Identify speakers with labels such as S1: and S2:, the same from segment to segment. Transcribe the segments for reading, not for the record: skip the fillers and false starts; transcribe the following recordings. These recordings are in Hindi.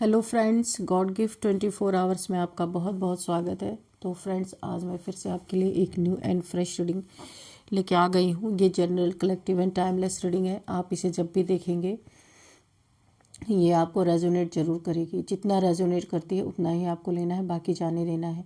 S1: Hello friends, God gift 24 hours में आपका बहुत बहुत स्वागत है। तो फ्रेंड्स, आज मैं फिर से आपके लिए एक न्यू एंड फ्रेश रीडिंग लेके आ गई हूँ। ये general, collective and timeless reading है। आप इसे जब भी देखेंगे ये आपको रेजोनेट जरूर करेगी। जितना रेजोनेट करती है उतना ही आपको लेना है, बाकी जाने देना है।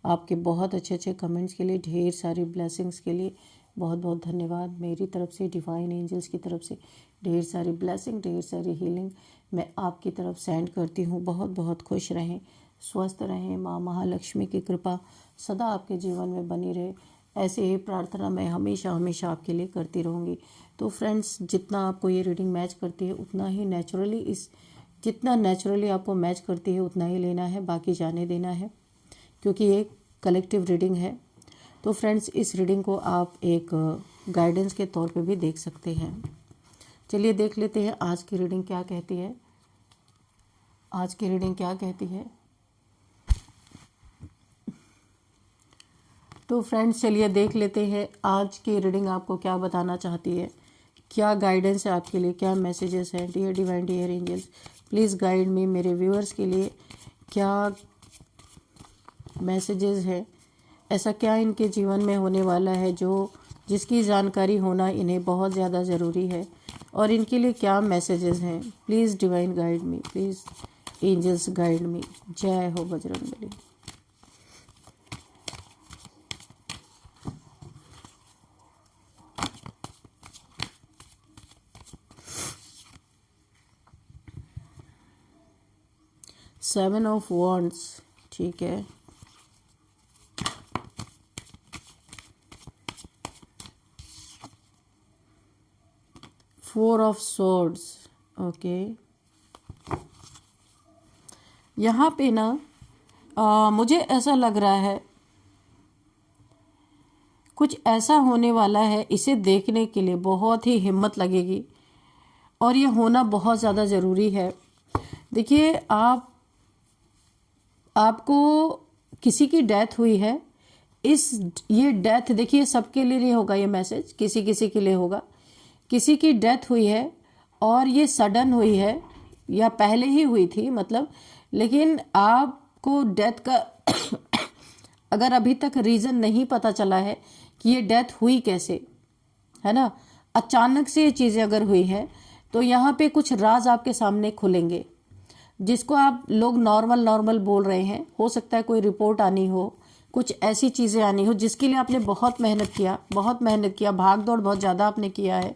S1: आपके बहुत अच्छे अच्छे कमेंट्स के लिए, ढेर सारी ब्लेसिंग्स के लिए बहुत बहुत धन्यवाद। मेरी तरफ से, डिवाइन एंजल्स की तरफ से ढेर सारी ब्लेसिंग, ढेर सारी हीलिंग मैं आपकी तरफ सेंड करती हूँ। बहुत बहुत खुश रहें, स्वस्थ रहें। माँ महालक्ष्मी की कृपा सदा आपके जीवन में बनी रहे, ऐसे ही प्रार्थना मैं हमेशा हमेशा आपके लिए करती रहूँगी। तो फ्रेंड्स, जितना आपको ये रीडिंग मैच करती है उतना ही नेचुरली जितना नेचुरली आपको मैच करती है उतना ही लेना है, बाकी जाने देना है, क्योंकि ये कलेक्टिव रीडिंग है। तो फ्रेंड्स, इस रीडिंग को आप एक गाइडेंस के तौर पे भी देख सकते हैं। चलिए देख लेते हैं आज की रीडिंग क्या कहती है। आज की रीडिंग क्या कहती है तो फ्रेंड्स, चलिए देख लेते हैं आज की रीडिंग आपको क्या बताना चाहती है, क्या गाइडेंस है आपके लिए, क्या मैसेजेस हैं। Dear divine, dear angels, please guide me. मेरे व्यूअर्स के लिए क्या मैसेजेस है, ऐसा क्या इनके जीवन में होने वाला है जिसकी जानकारी होना इन्हें बहुत ज़्यादा ज़रूरी है, और इनके लिए क्या मैसेजेस हैं। Please divine guide me, please angels guide me. जय हो बजरंगबली। सेवन ऑफ वॉन्ड्स, ठीक है। Four of swords, okay. यहाँ पे ना मुझे ऐसा लग रहा है कुछ ऐसा होने वाला है, इसे देखने के लिए बहुत ही हिम्मत लगेगी और ये होना बहुत ज़्यादा ज़रूरी है। देखिए, आपको किसी की डेथ हुई है। ये डेथ देखिए सबके लिए नहीं होगा, ये मैसेज किसी किसी के लिए होगा। किसी की डेथ हुई है और ये सडन हुई है या पहले ही हुई थी, मतलब, लेकिन आपको डेथ का अगर अभी तक रीज़न नहीं पता चला है कि ये डेथ हुई कैसे, है ना, अचानक से ये चीज़ें अगर हुई हैं तो यहाँ पे कुछ राज आपके सामने खुलेंगे, जिसको आप लोग नॉर्मल बोल रहे हैं। हो सकता है कोई रिपोर्ट आनी हो, कुछ ऐसी चीज़ें आनी हो जिसके लिए आपने बहुत मेहनत किया, भाग दौड़ बहुत ज़्यादा आपने किया है।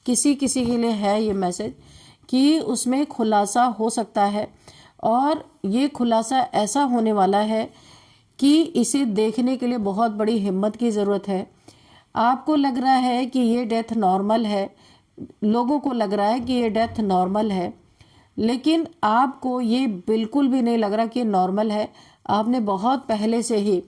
S1: किसी किसी के लिए है ये मैसेज कि उसमें खुलासा हो सकता है, और ये खुलासा ऐसा होने वाला है कि इसे देखने के लिए बहुत बड़ी हिम्मत की ज़रूरत है। आपको लग रहा है कि ये डेथ नॉर्मल है, लोगों को लग रहा है कि ये डेथ नॉर्मल है, लेकिन आपको ये बिल्कुल भी नहीं लग रहा कि ये नॉर्मल है। आपने बहुत पहले से ही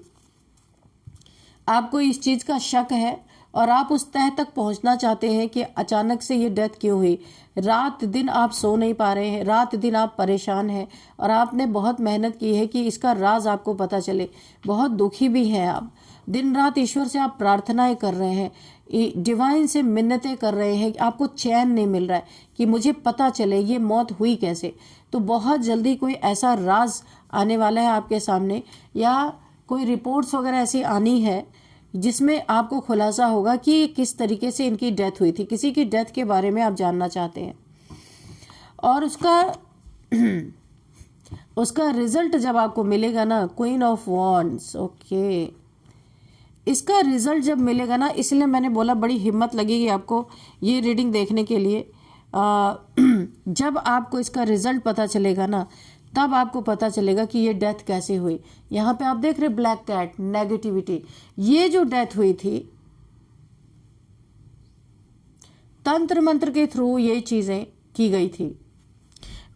S1: आपको इस चीज़ का शक है और आप उस तह तक पहुंचना चाहते हैं कि अचानक से ये डेथ क्यों हुई। रात दिन आप सो नहीं पा रहे हैं, रात दिन आप परेशान हैं, और आपने बहुत मेहनत की है कि इसका राज आपको पता चले। बहुत दुखी भी हैं आप, दिन रात ईश्वर से आप प्रार्थनाएं कर रहे हैं, डिवाइन से मिन्नतें कर रहे हैं कि आपको चैन नहीं मिल रहा है कि मुझे पता चले ये मौत हुई कैसे। तो बहुत जल्दी कोई ऐसा राज आने वाला है आपके सामने, या कोई रिपोर्ट्स वगैरह ऐसी आनी है जिसमें आपको खुलासा होगा कि किस तरीके से इनकी डेथ हुई थी। किसी की डेथ के बारे में आप जानना चाहते हैं, और उसका रिजल्ट जब आपको मिलेगा ना, क्वीन ऑफ वॉन्ड्स, ओके, इसका रिजल्ट जब मिलेगा ना, इसलिए मैंने बोला बड़ी हिम्मत लगेगी आपको ये रीडिंग देखने के लिए। जब आपको इसका रिजल्ट पता चलेगा ना, तब आपको पता चलेगा कि ये डेथ कैसे हुई। यहाँ पे आप देख रहे ब्लैक कैट, नेगेटिविटी। ये जो डेथ हुई थी, तंत्र मंत्र के थ्रू ये चीजें की गई थी।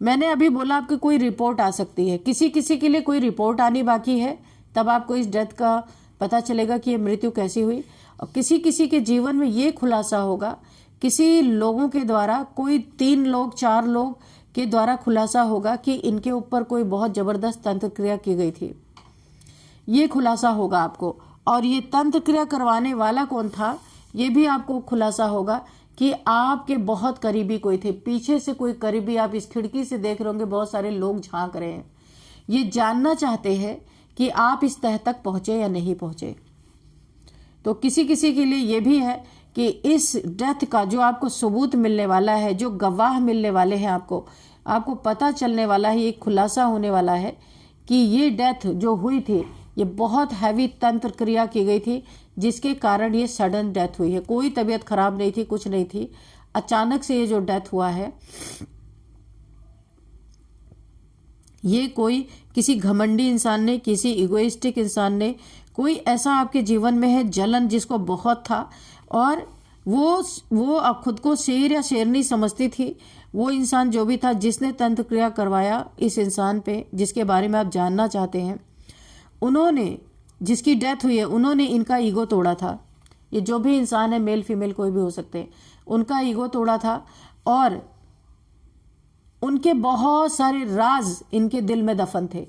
S1: मैंने अभी बोला आपकी कोई रिपोर्ट आ सकती है, किसी किसी के लिए कोई रिपोर्ट आनी बाकी है, तब आपको इस डेथ का पता चलेगा कि ये मृत्यु कैसी हुई। और किसी किसी के जीवन में ये खुलासा होगा, किसी लोगों के द्वारा, कोई 3 लोग 4 लोग के द्वारा खुलासा होगा कि इनके ऊपर कोई बहुत जबरदस्त तंत्र क्रिया की गई थी। ये खुलासा होगा आपको, और ये तंत्र क्रिया करवाने वाला कौन था ये भी आपको खुलासा होगा कि आपके बहुत करीबी कोई थे, पीछे से कोई करीबी, आप इस खिड़की से देख रहे होंगे बहुत सारे लोग झांक रहे हैं, ये जानना चाहते हैं कि आप इस तह तक पहुंचे या नहीं पहुंचे। तो किसी किसी के लिए ये भी है कि इस डेथ का जो आपको सबूत मिलने वाला है, जो गवाह मिलने वाले हैं, आपको पता चलने वाला है, एक खुलासा होने वाला है कि ये डेथ जो हुई थी ये बहुत हैवी तंत्र क्रिया की गई थी, जिसके कारण ये सडन डेथ हुई है। कोई तबीयत खराब नहीं थी, कुछ नहीं थी, अचानक से ये जो डेथ हुआ है, ये कोई किसी घमंडी इंसान ने, किसी इगोइस्टिक इंसान ने, कोई ऐसा आपके जीवन में है जलन जिसको बहुत था और वो अब खुद को शेर या शेरनी समझती थी, वो इंसान जो भी था जिसने तंत्र क्रिया करवाया इस इंसान पे जिसके बारे में आप जानना चाहते हैं, उन्होंने, जिसकी डेथ हुई है, उन्होंने इनका ईगो तोड़ा था। ये जो भी इंसान है, मेल फीमेल कोई भी हो सकते हैं, उनका ईगो तोड़ा था और उनके बहुत सारे राज इनके दिल में दफन थे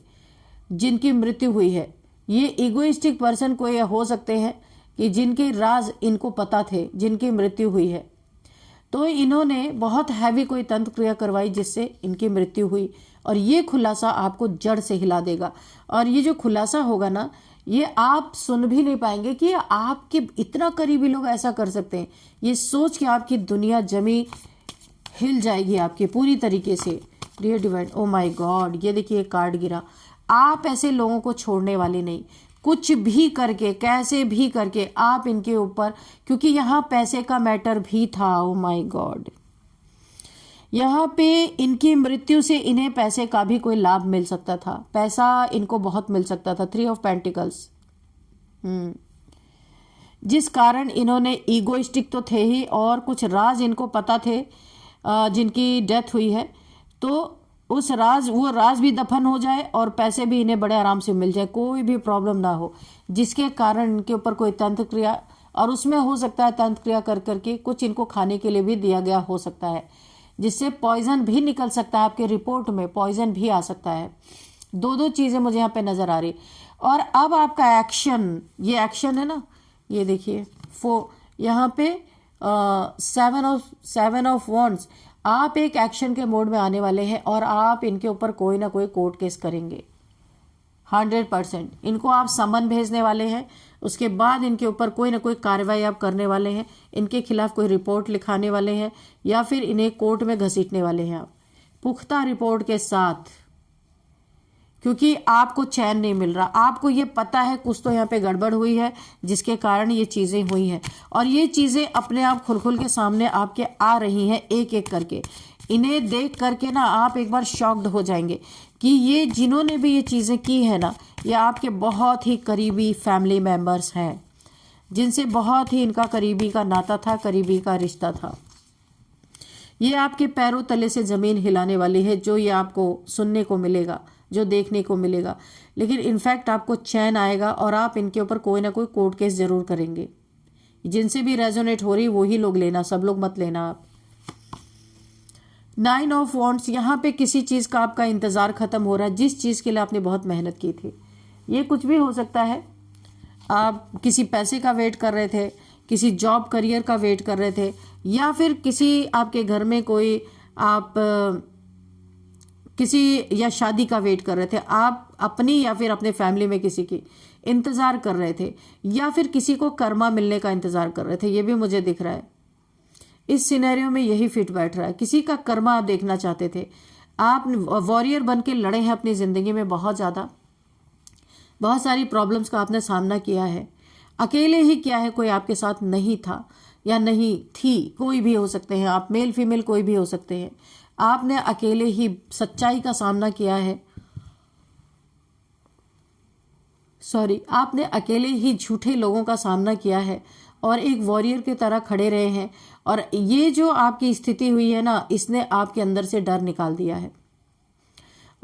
S1: जिनकी मृत्यु हुई है। ये इगोइस्टिक पर्सन कोई हो सकते हैं कि जिनके राज इनको पता थे, जिनकी मृत्यु हुई है। तो इन्होंने बहुत हैवी कोई तंत्र क्रिया करवाई जिससे इनकी मृत्यु हुई और ये खुलासा आपको जड़ से हिला देगा। और ये जो खुलासा होगा ना, ये आप सुन भी नहीं पाएंगे कि आपके इतना करीबी लोग ऐसा कर सकते हैं। ये सोच के आपकी दुनिया जमी हिल जाएगी आपकी पूरी तरीके से। Dear divine, oh my God, ये देखिए कार्ड गिरा। आप ऐसे लोगों को छोड़ने वाले नहीं, कुछ भी करके, कैसे भी करके आप इनके ऊपर, क्योंकि यहाँ पैसे का मैटर भी था। ओ माय गॉड, यहाँ पे इनकी मृत्यु से इन्हें पैसे का भी कोई लाभ मिल सकता था, पैसा इनको बहुत मिल सकता था। 3 ऑफ पेंटिकल्स, जिस कारण इन्होंने, ईगोइस्टिक तो थे ही और कुछ राज इनको पता थे जिनकी डेथ हुई है, तो वो राज भी दफन हो जाए और पैसे भी इन्हें बड़े आराम से मिल जाए, कोई भी प्रॉब्लम ना हो, जिसके कारण इनके ऊपर कोई तंत्र क्रिया, और उसमें हो सकता है तंत्र क्रिया कर करके कुछ इनको खाने के लिए भी दिया गया हो सकता है, जिससे पॉइजन भी निकल सकता है, आपके रिपोर्ट में पॉइजन भी आ सकता है। दो चीजें मुझे यहाँ पे नजर आ रही। और अब आपका एक्शन, ये एक्शन है ना, ये देखिए यहाँ पे 7 ऑफ वॉन्ड्स, आप एक एक्शन के मोड में आने वाले हैं और आप इनके ऊपर कोई ना कोई कोर्ट केस करेंगे 100%। इनको आप समन भेजने वाले हैं, उसके बाद इनके ऊपर कोई ना कोई कार्रवाई आप करने वाले हैं, इनके खिलाफ कोई रिपोर्ट लिखाने वाले हैं या फिर इन्हें कोर्ट में घसीटने वाले हैं आप, पुख्ता रिपोर्ट के साथ, क्योंकि आपको चैन नहीं मिल रहा। आपको ये पता है कुछ तो यहाँ पे गड़बड़ हुई है जिसके कारण ये चीजें हुई हैं, और ये चीजें अपने आप खुल के सामने आपके आ रही हैं एक एक करके। इन्हें देख करके ना आप एक बार शॉक्ड हो जाएंगे कि ये जिन्होंने भी ये चीजें की है ना, ये आपके बहुत ही करीबी फैमिली मेंबर्स हैं, जिनसे बहुत ही इनका करीबी का नाता था, करीबी का रिश्ता था। ये आपके पैरों तले से जमीन हिलाने वाली है, जो ये आपको सुनने को मिलेगा, जो देखने को मिलेगा। लेकिन इनफैक्ट आपको चैन आएगा और आप इनके ऊपर कोई ना कोई कोर्ट केस जरूर करेंगे। जिनसे भी रेजोनेट हो रही वही लोग लेना, सब लोग मत लेना आप। 9 ऑफ वॉन्ड्स, यहाँ पे किसी चीज का आपका इंतजार खत्म हो रहा है, जिस चीज के लिए आपने बहुत मेहनत की थी। ये कुछ भी हो सकता है, आप किसी पैसे का वेट कर रहे थे, किसी जॉब करियर का वेट कर रहे थे, या फिर किसी आपके घर में कोई आप किसी या शादी का वेट कर रहे थे, आप अपनी या फिर अपने फैमिली में किसी की इंतजार कर रहे थे, या फिर किसी को कर्मा मिलने का इंतजार कर रहे थे। ये भी मुझे दिख रहा है, इस सिनेरियो में यही फिट बैठ रहा है। किसी का कर्मा आप देखना चाहते थे, आप वॉरियर बन के लड़े हैं अपनी जिंदगी में, बहुत ज्यादा, बहुत सारी प्रॉब्लम्स का आपने सामना किया है, अकेले ही किया है, कोई आपके साथ नहीं था या नहीं थी, कोई भी हो सकते हैं आप, मेल फीमेल कोई भी हो सकते हैं। आपने अकेले ही सच्चाई का सामना किया है, आपने अकेले ही झूठे लोगों का सामना किया है और एक वॉरियर की तरह खड़े रहे हैं। और ये जो आपकी स्थिति हुई है ना, इसने आपके अंदर से डर निकाल दिया है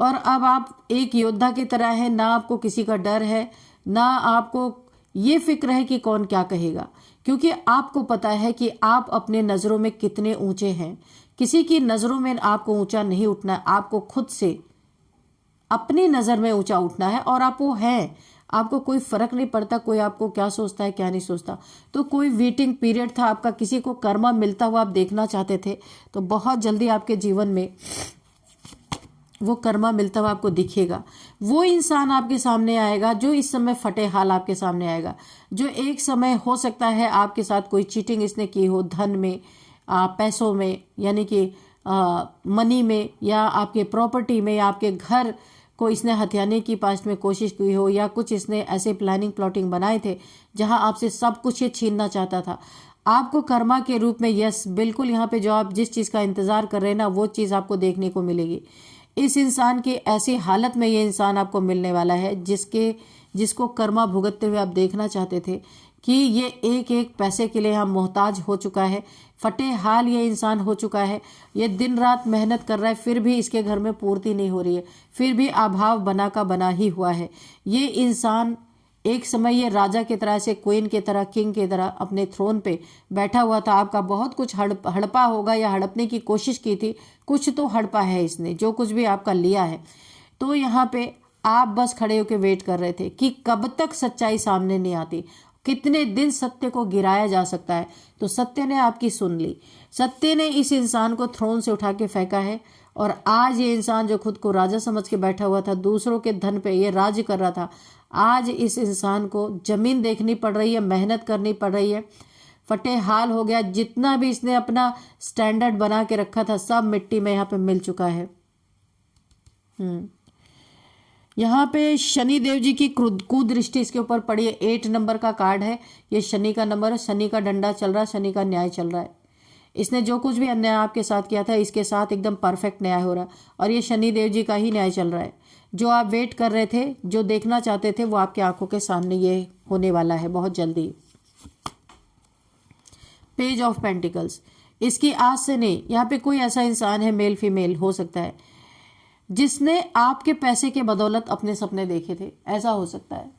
S1: और अब आप एक योद्धा की तरह है। ना आपको किसी का डर है, ना आपको ये फिक्र है कि कौन क्या कहेगा, क्योंकि आपको पता है कि आप अपने नजरों में कितने ऊंचे हैं। किसी की नजरों में आपको ऊंचा नहीं उठना है, आपको खुद से अपनी नजर में ऊंचा उठना है, और आप वो हैं। आपको कोई फर्क नहीं पड़ता कोई आपको क्या सोचता है क्या नहीं सोचता। तो कोई वेटिंग पीरियड था आपका, किसी को कर्मा मिलता हुआ आप देखना चाहते थे, तो बहुत जल्दी आपके जीवन में वो कर्मा मिलता हुआ आपको दिखेगा। वो इंसान आपके सामने आएगा जो इस समय फटे हाल आपके सामने आएगा, जो एक समय हो सकता है आपके साथ कोई चीटिंग इसने की हो, धन में, पैसों में, यानी कि मनी में, या आपके प्रॉपर्टी में, या आपके घर को इसने हथियाने की पास्ट में कोशिश की हो, या कुछ इसने ऐसे प्लानिंग प्लॉटिंग बनाए थे जहां आपसे सब कुछ ये छीनना चाहता था। आपको कर्मा के रूप में, यस बिल्कुल, यहाँ पे जो आप जिस चीज़ का इंतजार कर रहे हैं ना, वो चीज़ आपको देखने को मिलेगी। इस इंसान की ऐसी हालत में ये इंसान आपको मिलने वाला है जिसको कर्मा भुगतते हुए आप देखना चाहते थे कि ये एक एक पैसे के लिए हम मोहताज हो चुका है, फटे हाल ये इंसान हो चुका है। ये दिन रात मेहनत कर रहा है, फिर भी इसके घर में पूर्ति नहीं हो रही है, फिर भी अभाव बना का बना ही हुआ है। ये इंसान एक समय ये राजा की तरह से, क्वीन की तरह, किंग की तरह अपने थ्रोन पे बैठा हुआ था। आपका बहुत कुछ हड़पा होगा या हड़पने की कोशिश की थी, कुछ तो हड़पा है इसने, जो कुछ भी आपका लिया है। तो यहाँ पे आप बस खड़े होकर वेट कर रहे थे कि कब तक सच्चाई सामने नहीं आती, कितने दिन सत्य को गिराया जा सकता है। तो सत्य ने आपकी सुन ली, सत्य ने इस इंसान को थ्रोन से उठा के फेंका है। और आज ये इंसान जो खुद को राजा समझ के बैठा हुआ था, दूसरों के धन पे ये राज्य कर रहा था, आज इस इंसान को जमीन देखनी पड़ रही है, मेहनत करनी पड़ रही है, फटे हाल हो गया। जितना भी इसने अपना स्टैंडर्ड बना के रखा था सब मिट्टी में यहाँ पे मिल चुका है। यहाँ पे शनि देव जी की कुदृष्टि इसके ऊपर पड़ी है। 8 नंबर का कार्ड है, ये शनि का नंबर है, शनि का डंडा चल रहा है, शनि का न्याय चल रहा है। इसने जो कुछ भी अन्याय आपके साथ किया था, इसके साथ एकदम परफेक्ट न्याय हो रहा है, और ये शनि देव जी का ही न्याय चल रहा है। जो आप वेट कर रहे थे, जो देखना चाहते थे, वो आपकी आंखों के सामने ये होने वाला है बहुत जल्दी। पेज ऑफ पेंटिकल्स, इसकी आज से नहीं, यहाँ पे कोई ऐसा इंसान है, मेल फीमेल हो सकता है, जिसने आपके पैसे के बदौलत अपने सपने देखे थे। ऐसा हो सकता है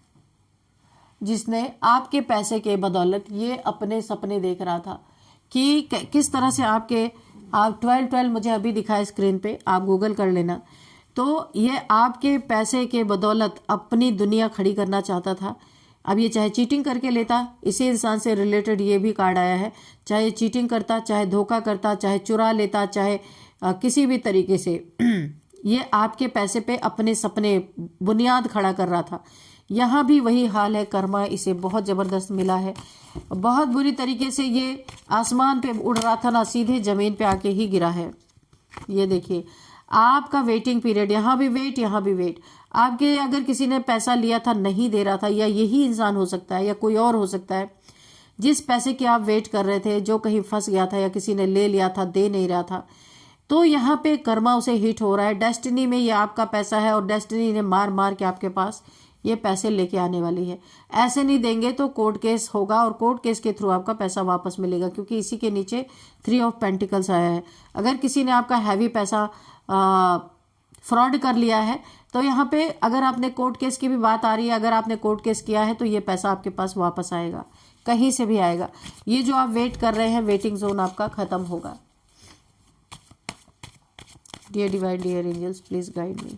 S1: जिसने आपके पैसे के बदौलत ये अपने सपने देख रहा था कि किस तरह से आप 12 मुझे अभी दिखाए स्क्रीन पे, आप गूगल कर लेना। तो ये आपके पैसे के बदौलत अपनी दुनिया खड़ी करना चाहता था। अब ये चाहे चीटिंग करके लेता, इसी इंसान से रिलेटेड ये भी कार्ड आया है, चाहे चीटिंग करता, चाहे धोखा करता, चाहे चुरा लेता, चाहे किसी भी तरीके से ये आपके पैसे पे अपने सपने बुनियाद खड़ा कर रहा था। यहाँ भी वही हाल है, कर्मा इसे बहुत ज़बरदस्त मिला है। बहुत बुरी तरीके से ये आसमान पे उड़ रहा था ना, सीधे ज़मीन पे आके ही गिरा है। ये देखिए आपका वेटिंग पीरियड, यहाँ भी वेट, यहाँ भी वेट। आपके अगर किसी ने पैसा लिया था, नहीं दे रहा था, या यही इंसान हो सकता है या कोई और हो सकता है, जिस पैसे की आप वेट कर रहे थे, जो कहीं फंस गया था या किसी ने ले लिया था, दे नहीं रहा था, तो यहाँ पे कर्मा उसे हिट हो रहा है। डेस्टिनी में ये आपका पैसा है और डेस्टिनी ने मार मार के आपके पास ये पैसे लेके आने वाली है। ऐसे नहीं देंगे तो कोर्ट केस होगा और कोर्ट केस के थ्रू आपका पैसा वापस मिलेगा, क्योंकि इसी के नीचे 3 ऑफ पेंटिकल्स आया है। अगर किसी ने आपका हैवी पैसा फ्रॉड कर लिया है, तो यहाँ पे अगर आपने कोर्ट केस की भी बात आ रही है, अगर आपने कोर्ट केस किया है तो ये पैसा आपके पास वापस आएगा, कहीं से भी आएगा। ये जो आप वेट कर रहे हैं, वेटिंग जोन आपका खत्म होगा। Dear divine, dear angels, please guide me.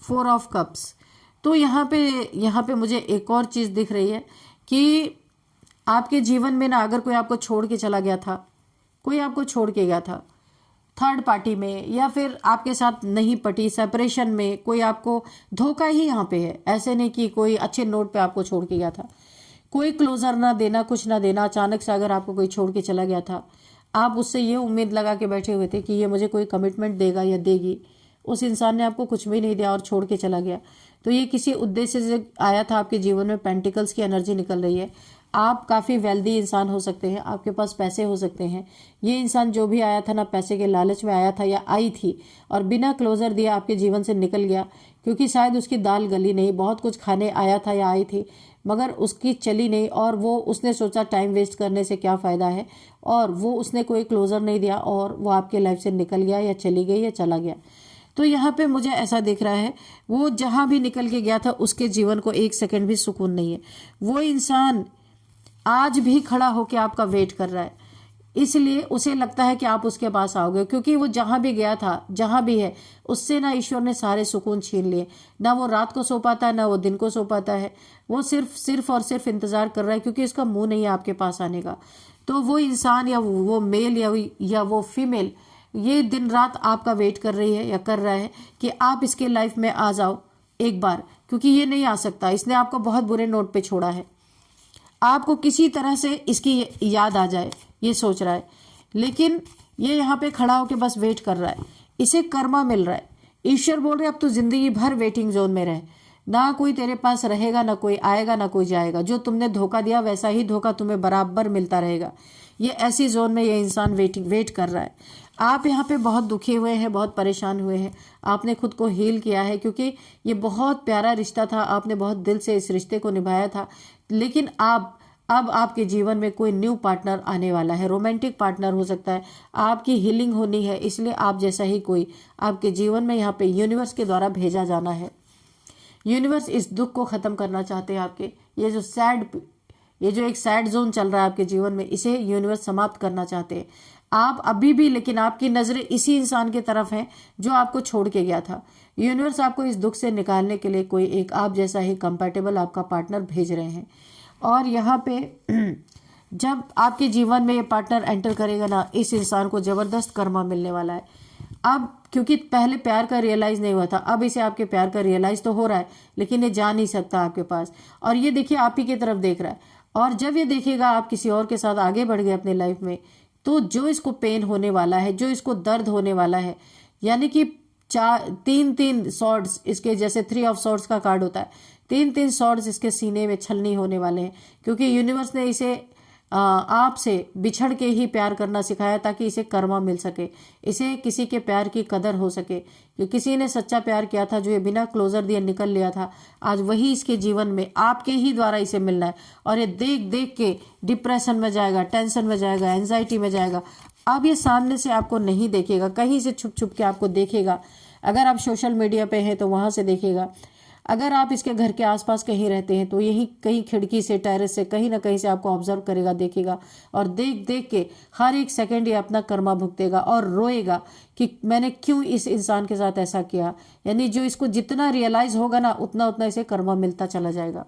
S1: Four of cups, तो यहाँ पे मुझे एक और चीज दिख रही है कि आपके जीवन में ना, अगर कोई आपको छोड़ के चला गया था, कोई आपको छोड़ के गया था थर्ड पार्टी में, या फिर आपके साथ नहीं पटी, सेपरेशन में, कोई आपको धोखा ही यहाँ पे है। ऐसे नहीं कि कोई अच्छे नोट पे आपको छोड़ के गया था, कोई क्लोजर ना देना, कुछ ना देना। अचानक से अगर आपको कोई छोड़ के चला गया था, आप उससे ये उम्मीद लगा के बैठे हुए थे कि ये मुझे कोई कमिटमेंट देगा या देगी, उस इंसान ने आपको कुछ भी नहीं दिया और छोड़ के चला गया। तो ये किसी उद्देश्य से आया था आपके जीवन में, पेंटिकल्स की एनर्जी निकल रही है। आप काफ़ी वेल्दी इंसान हो सकते हैं, आपके पास पैसे हो सकते हैं। ये इंसान जो भी आया था ना, पैसे के लालच में आया था या आई थी, और बिना क्लोजर दिया आपके जीवन से निकल गया, क्योंकि शायद उसकी दाल गली नहीं। बहुत कुछ खाने आया था या आई थी, मगर उसकी चली नहीं, और वो उसने सोचा टाइम वेस्ट करने से क्या फ़ायदा है, और वो उसने कोई क्लोजर नहीं दिया और वो आपके लाइफ से निकल गया या चली गई या चला गया। तो यहाँ पे मुझे ऐसा दिख रहा है, वो जहाँ भी निकल के गया था उसके जीवन को 1 सेकंड भी सुकून नहीं है। वो इंसान आज भी खड़ा होकर आपका वेट कर रहा है। इसलिए उसे लगता है कि आप उसके पास आओगे, क्योंकि वो जहां भी गया था, जहां भी है, उससे ना ईश्वर ने सारे सुकून छीन लिए। ना वो रात को सो पाता है, ना वो दिन को सो पाता है। वो सिर्फ और सिर्फ इंतजार कर रहा है, क्योंकि इसका मुंह नहीं है आपके पास आने का। तो वो इंसान या वो मेल या वो फीमेल ये दिन रात आपका वेट कर रही है या कर रहा है कि आप इसके लाइफ में आ जाओ एक बार, क्योंकि ये नहीं आ सकता, इसने आपको बहुत बुरे नोट पे छोड़ा है। आपको किसी तरह से इसकी याद आ जाए ये सोच रहा है, लेकिन ये यहाँ पे खड़ा होकर बस वेट कर रहा है। इसे कर्मा मिल रहा है। ईश्वर बोल रहे अब तो जिंदगी भर वेटिंग जोन में रहे, ना कोई तेरे पास रहेगा, ना कोई आएगा, ना कोई जाएगा। जो तुमने धोखा दिया वैसा ही धोखा तुम्हें बराबर मिलता रहेगा। ये ऐसी जोन में ये इंसान वेट कर रहा है। आप यहाँ पे बहुत दुखी हुए हैं, बहुत परेशान हुए हैं। आपने खुद को हील किया है, क्योंकि ये बहुत प्यारा रिश्ता था, आपने बहुत दिल से इस रिश्ते को निभाया था। लेकिन अब आपके जीवन में कोई न्यू पार्टनर आने वाला है, रोमांटिक पार्टनर हो सकता है। आपकी हीलिंग होनी है, इसलिए आप जैसा ही कोई आपके जीवन में यहाँ पे यूनिवर्स के द्वारा भेजा जाना है। यूनिवर्स इस दुख को खत्म करना चाहते हैं आपके। ये जो एक सैड जोन चल रहा है आपके जीवन में, इसे यूनिवर्स समाप्त करना चाहते हैं। आप अभी भी, लेकिन आपकी नजरें इसी इंसान की तरफ हैं जो आपको छोड़ के गया था। यूनिवर्स आपको इस दुख से निकालने के लिए कोई एक आप जैसा ही कंपैटिबल आपका पार्टनर भेज रहे हैं। और यहाँ पे जब आपके जीवन में ये पार्टनर एंटर करेगा ना, इस इंसान को जबरदस्त कर्मा मिलने वाला है। अब क्योंकि पहले प्यार का रियलाइज नहीं हुआ था, अब इसे आपके प्यार का रियलाइज तो हो रहा है, लेकिन ये जा नहीं सकता आपके पास। और ये देखिए आप ही की तरफ देख रहा है। और जब ये देखेगा आप किसी और के साथ आगे बढ़ गए अपने लाइफ में, तो जो इसको पेन होने वाला है, जो इसको दर्द होने वाला है, यानी कि तीन सॉर्ड्स, इसके जैसे 3 ऑफ सॉर्ड्स का कार्ड होता है, 3 सॉर्ड्स इसके सीने में छलनी होने वाले हैं। क्योंकि यूनिवर्स ने इसे आपसे बिछड़ के ही प्यार करना सिखाया, ताकि इसे कर्मा मिल सके, इसे किसी के प्यार की कदर हो सके। कि किसी ने सच्चा प्यार किया था, जो ये बिना क्लोजर दिए निकल लिया था, आज वही इसके जीवन में आपके ही द्वारा इसे मिलना है। और ये देख देख के डिप्रेशन में जाएगा, टेंशन में जाएगा, एंजाइटी में जाएगा। अब ये सामने से आपको नहीं देखेगा, कहीं से छुप छुप के आपको देखेगा। अगर आप सोशल मीडिया पे हैं तो वहां से देखेगा। अगर आप इसके घर के आसपास कहीं रहते हैं तो यही कहीं खिड़की से, टेरेस से, कहीं ना कहीं से आपको ऑब्जर्व करेगा, देखेगा। और देख देख के हर एक सेकंड ये अपना कर्मा भुगतेगा और रोएगा कि मैंने क्यों इस इंसान के साथ ऐसा किया। यानी जो इसको जितना रियलाइज होगा ना, उतना उतना इसे कर्मा मिलता चला जाएगा।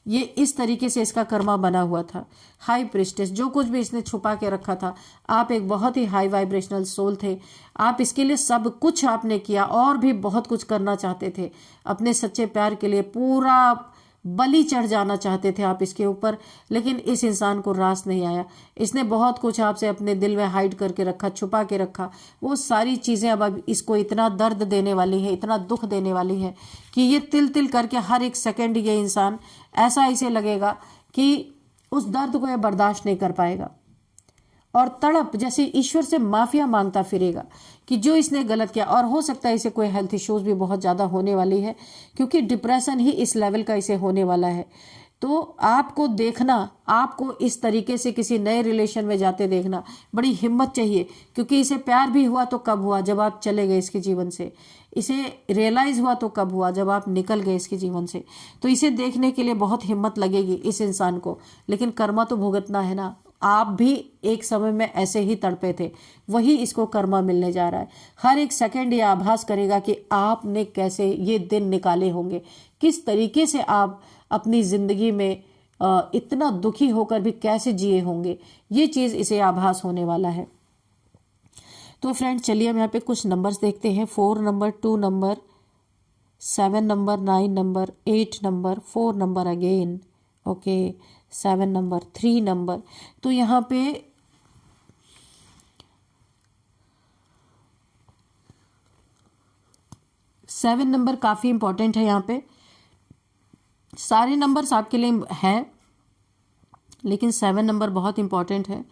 S1: ये इस तरीके से इसका कर्मा बना हुआ था। हाई प्रिस्टेस, जो कुछ भी इसने छुपा के रखा था, आप एक बहुत ही हाई वाइब्रेशनल सोल थे। आप इसके लिए सब कुछ आपने किया और भी बहुत कुछ करना चाहते थे। अपने सच्चे प्यार के लिए पूरा बलि चढ़ जाना चाहते थे आप इसके ऊपर, लेकिन इस इंसान को रास नहीं आया। इसने बहुत कुछ आपसे अपने दिल में हाइड करके रखा, छुपा के रखा। वो सारी चीज़ें अब इसको इतना दर्द देने वाली है, इतना दुख देने वाली है कि ये तिल तिल करके हर एक सेकंड ये इंसान ऐसा इसे लगेगा कि उस दर्द को ये बर्दाश्त नहीं कर पाएगा। और तड़प जैसे ईश्वर से माफिया मांगता फिरेगा कि जो इसने गलत किया। और हो सकता है इसे कोई हेल्थ इश्यूज भी बहुत ज़्यादा होने वाली है, क्योंकि डिप्रेशन ही इस लेवल का इसे होने वाला है। तो आपको देखना, आपको इस तरीके से किसी नए रिलेशन में जाते देखना बड़ी हिम्मत चाहिए। क्योंकि इसे प्यार भी हुआ तो कब हुआ, जब आप चले गए इसके जीवन से। इसे रियलाइज हुआ तो कब हुआ, जब आप निकल गए इसके जीवन से। तो इसे देखने के लिए बहुत हिम्मत लगेगी इस इंसान को, लेकिन कर्मा तो भुगतना है ना। आप भी एक समय में ऐसे ही तड़पे थे, वही इसको कर्मा मिलने जा रहा है। हर एक सेकंड ये आभास करेगा कि आपने कैसे ये दिन निकाले होंगे, किस तरीके से आप अपनी जिंदगी में इतना दुखी होकर भी कैसे जिए होंगे। ये चीज इसे आभास होने वाला है। तो फ्रेंड चलिए हम यहाँ पे कुछ नंबर्स देखते हैं। 4 number, 2 number, 7 number, 9 number, 8 number, 4 number again, okay, 7 number, 3 number. तो यहाँ पे सेवन नंबर काफी इंपॉर्टेंट है। यहाँ पे सारे नंबर्स आपके लिए हैं, लेकिन 7 नंबर बहुत इंपॉर्टेंट है।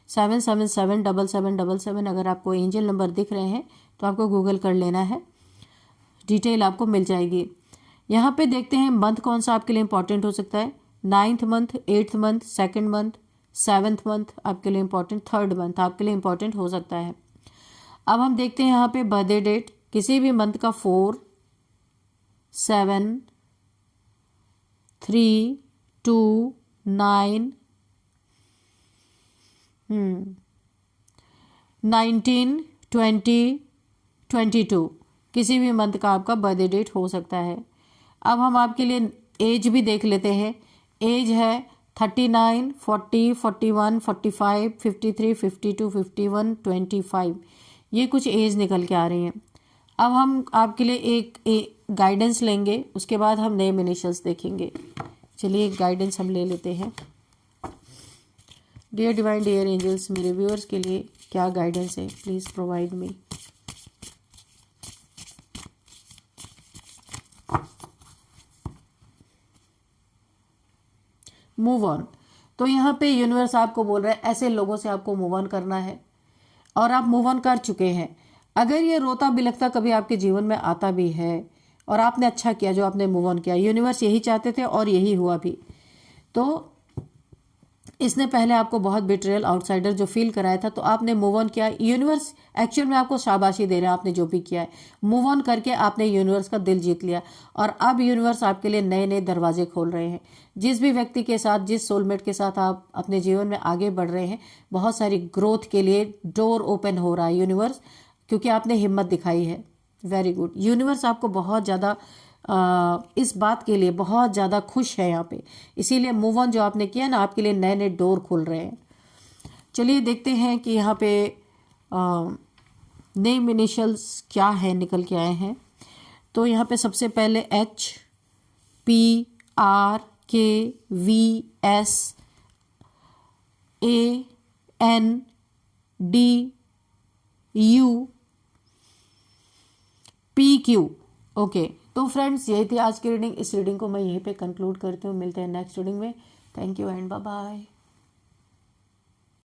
S1: 7777777। अगर आपको एंजल नंबर दिख रहे हैं तो आपको गूगल कर लेना है, डिटेल आपको मिल जाएगी। यहाँ पे देखते हैं मंथ कौन सा आपके लिए इंपॉर्टेंट हो सकता है। 9th month, 8th month, 2nd month, 7th month आपके लिए इंपॉर्टेंट, 3rd मंथ आपके लिए इंपॉर्टेंट हो सकता है। अब हम देखते हैं यहाँ पे बर्थडे डेट, किसी भी मंथ का 4, 7, 3, 2, 9, 19, 20, 22 किसी भी मंथ का आपका बर्थडे डेट हो सकता है। अब हम आपके लिए एज भी देख लेते हैं। एज है 39, 40, 41, 45, 53, 52, 51, 25। ये कुछ एज निकल के आ रही हैं। अब हम आपके लिए एक गाइडेंस लेंगे, उसके बाद हम नेम इनिशियल्स देखेंगे। चलिए एक गाइडेंस हम ले लेते हैं। डियर डिवाइन, डियर एंजल्स, मेरे व्यूअर्स के लिए क्या गाइडेंस है, please provide me. Move on. तो यहाँ पे यूनिवर्स आपको बोल रहा है ऐसे लोगों से आपको मूव ऑन करना है, और आप मूव ऑन कर चुके हैं। अगर ये रोता बिलखता कभी आपके जीवन में आता भी है और आपने अच्छा किया जो आपने मूव ऑन किया, यूनिवर्स यही चाहते थे और यही हुआ भी। तो इसने पहले आपको बहुत बिट्रेयल, आउटसाइडर जो फील कराया था, तो आपने मूव ऑन किया। यूनिवर्स एक्चुअल में आपको शाबाशी दे रहा है, आपने जो भी किया है। मूव ऑन करके आपने यूनिवर्स का दिल जीत लिया, और अब यूनिवर्स आपके लिए नए नए दरवाजे खोल रहे हैं। जिस भी व्यक्ति के साथ, जिस सोलमेट के साथ आप अपने जीवन में आगे बढ़ रहे हैं, बहुत सारी ग्रोथ के लिए डोर ओपन हो रहा है यूनिवर्स, क्योंकि आपने हिम्मत दिखाई है। Very good. यूनिवर्स आपको बहुत ज़्यादा इस बात के लिए बहुत ज़्यादा खुश है यहाँ पे, इसीलिए मूव ऑन जो आपने किया ना, आपके लिए नए नए डोर खुल रहे हैं। चलिए देखते हैं कि यहाँ पे नेम इनिशियल्स क्या है निकल के आए हैं। तो यहाँ पे सबसे पहले HPRKVSANDU ओके। तो फ्रेंड्स यही थी आज की रीडिंग। इस रीडिंग को मैं यहीं पे कंक्लूड करती हूँ। मिलते हैं नेक्स्ट रीडिंग में। Thank you and bye bye.